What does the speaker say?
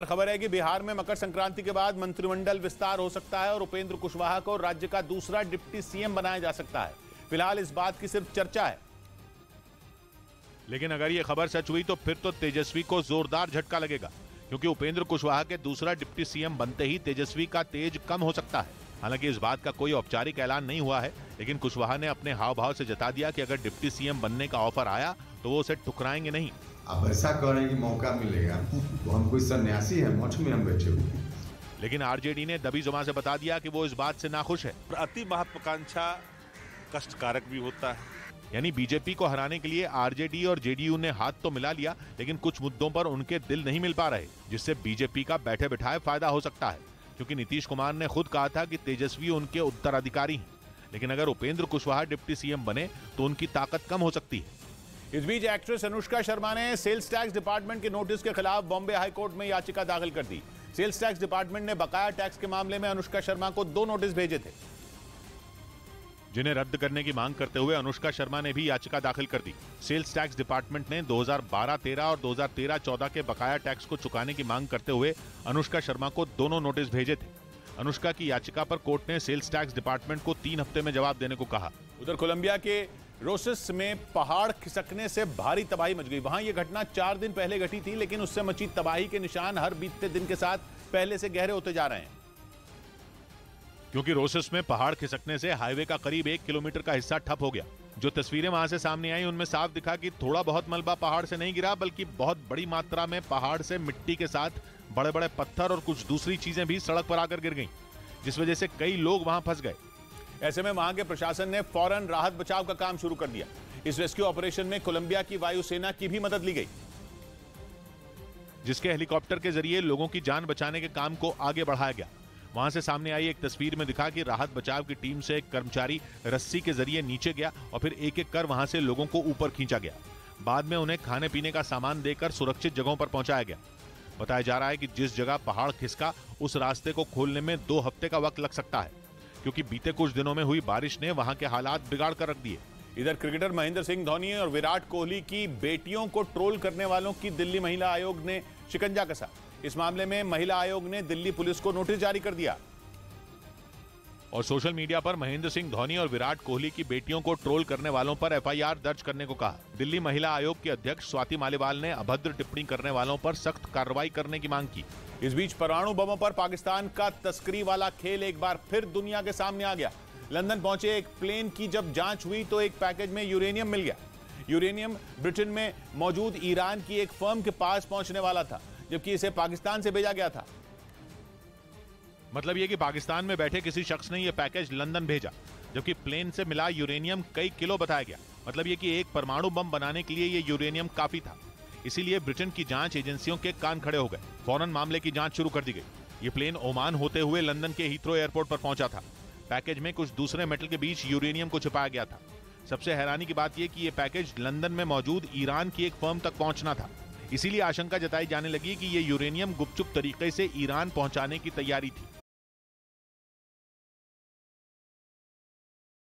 खबर है कि बिहार में मकर संक्रांति के बाद मंत्रिमंडल विस्तार हो सकता है और उपेंद्र कुशवाहा को राज्य का दूसरा डिप्टी सीएम बनाया जा सकता है। फिलहाल इस बात की सिर्फ चर्चा है, लेकिन अगर यह खबर सच हुई तो फिर तो तेजस्वी को जोरदार झटका लगेगा, क्योंकि उपेंद्र कुशवाहा के दूसरा डिप्टी सीएम बनते ही तेजस्वी का तेज कम हो सकता है। हालांकि इस बात का कोई औपचारिक ऐलान नहीं हुआ है, लेकिन कुशवाहा ने अपने हाव भाव से जता दिया कि अगर डिप्टी सीएम बनने का ऑफर आया तो वो उसे ठुकराएंगे नहीं। आप ऐसा करें कि मौका मिलेगा तो हम कोई सन्यासी है, मठ में हम बैठे हुए। लेकिन आरजेडी ने दबी जुबान से बता दिया कि वो इस बात से नाखुश है। अति महत्वाकांक्षा कष्टकारक भी होता है। यानी बीजेपी को हराने के लिए आरजेडी और जेडीयू ने हाथ तो मिला लिया, लेकिन कुछ मुद्दों पर उनके दिल नहीं मिल पा रहे, जिससे बीजेपी का बैठे बिठाए फायदा हो सकता है। क्योंकि नीतीश कुमार ने खुद कहा था कि तेजस्वी उनके उत्तराधिकारी हैं, लेकिन अगर उपेंद्र कुशवाहा डिप्टी सीएम बने तो उनकी ताकत कम हो सकती है। इस बीच एक्ट्रेस अनुष्का शर्मा ने सेल्स टैक्स डिपार्टमेंट के नोटिस के खिलाफ बॉम्बे हाई कोर्ट में याचिका दाखिल कर दी। सेल्स टैक्स डिपार्टमेंट ने बकाया टैक्स के मामले में अनुष्का शर्मा को 2 नोटिस भेजे थे, जिन्हें रद्द करने की मांग करते हुए अनुष्का शर्मा ने भी याचिका दाखिल कर दी। सेल्स टैक्स डिपार्टमेंट ने 2012-13 और 2013-14 के बकाया टैक्स को चुकाने की मांग करते हुए अनुष्का शर्मा को दोनों नोटिस भेजे थे। अनुष्का की याचिका पर कोर्ट ने सेल्स टैक्स डिपार्टमेंट को 3 हफ्ते में जवाब देने को कहा। उधर कोलंबिया के रोसिस में पहाड़ खिसकने से भारी तबाही मच गई। वहां यह घटना 4 दिन पहले घटी थी, लेकिन उससे मची तबाही के निशान हर बीतते दिन के साथ पहले से गहरे होते जा रहे हैं। क्योंकि रोसिस में पहाड़ खिसकने से हाईवे का करीब 1 किलोमीटर का हिस्सा ठप हो गया। जो तस्वीरें वहां से सामने आई उनमें साफ दिखा कि थोड़ा बहुत मलबा पहाड़ से नहीं गिरा, बल्कि बहुत बड़ी मात्रा में पहाड़ से मिट्टी के साथ बड़े बड़े पत्थर और कुछ दूसरी चीजें भी सड़क पर आकर गिर गईं, जिस वजह से कई लोग वहां फंस गए। ऐसे में वहां के प्रशासन ने फौरन राहत बचाव का काम शुरू कर दिया। इस रेस्क्यू ऑपरेशन में कोलंबिया की वायुसेना की भी मदद ली गई, जिसके हेलीकॉप्टर के जरिए लोगों की जान बचाने के काम को आगे बढ़ाया गया। वहां से सामने आई एक तस्वीर में दिखा कि राहत बचाव की टीम से एक कर्मचारी रस्सी के जरिए नीचे गया और फिर एक एक कर वहां से लोगों को ऊपर खींचा गया। बाद में उन्हें खाने पीने का सामान देकर सुरक्षित जगहों पर पहुंचाया गया। बताया जा रहा है कि जिस जगह पहाड़ खिसका उस रास्ते को खोलने में 2 हफ्ते का वक्त लग सकता है, क्योंकि बीते कुछ दिनों में हुई बारिश ने वहां के हालात बिगाड़ कर रख दिए। इधर क्रिकेटर महेंद्र सिंह धोनी और विराट कोहली की बेटियों को ट्रोल करने वालों की दिल्ली महिला आयोग ने शिकंजा कसा। इस मामले में महिला आयोग ने दिल्ली पुलिस को नोटिस जारी कर दिया और सोशल मीडिया पर महेंद्र सिंह धोनी और विराट कोहली की बेटियों को ट्रोल करने वालों पर एफआईआर दर्ज करने को कहा। दिल्ली महिला आयोग की अध्यक्ष स्वाति मालीवाल ने अभद्र टिप्पणी करने वालों पर सख्त कार्रवाई करने की मांग की। इस बीच परमाणु बमों पर पाकिस्तान का तस्करी वाला खेल एक बार फिर दुनिया के सामने आ गया। लंदन पहुंचे एक प्लेन की जब जांच हुई तो एक पैकेज में यूरेनियम मिल गया। यूरेनियम ब्रिटेन में मौजूद ईरान की एक फर्म के पास पहुंचने वाला था, जबकि इसे पाकिस्तान से भेजा गया था। मतलब यह कि पाकिस्तान में बैठे किसी शख्स ने यह पैकेज लंदन भेजा, जबकि प्लेन से मिला यूरेनियम कई किलो बताया गया। मतलब यह कि एक परमाणु बम बनाने के लिए यह यूरेनियम काफी था। इसीलिए ब्रिटेन की जांच एजेंसियों के कान खड़े हो गए। फौरन मामले की जांच शुरू कर दी गई। ये प्लेन ओमान होते हुए लंदन के हीथ्रो एयरपोर्ट पर पहुंचा था। पैकेज में कुछ दूसरे मेटल के बीच यूरेनियम को छिपाया गया था। सबसे हैरानी की बात यह कि यह पैकेज लंदन में मौजूद ईरान की एक फर्म तक पहुंचना था। इसीलिए आशंका जताई जाने लगी कि यह यूरेनियम गुपचुप तरीके से ईरान पहुंचाने की तैयारी थी।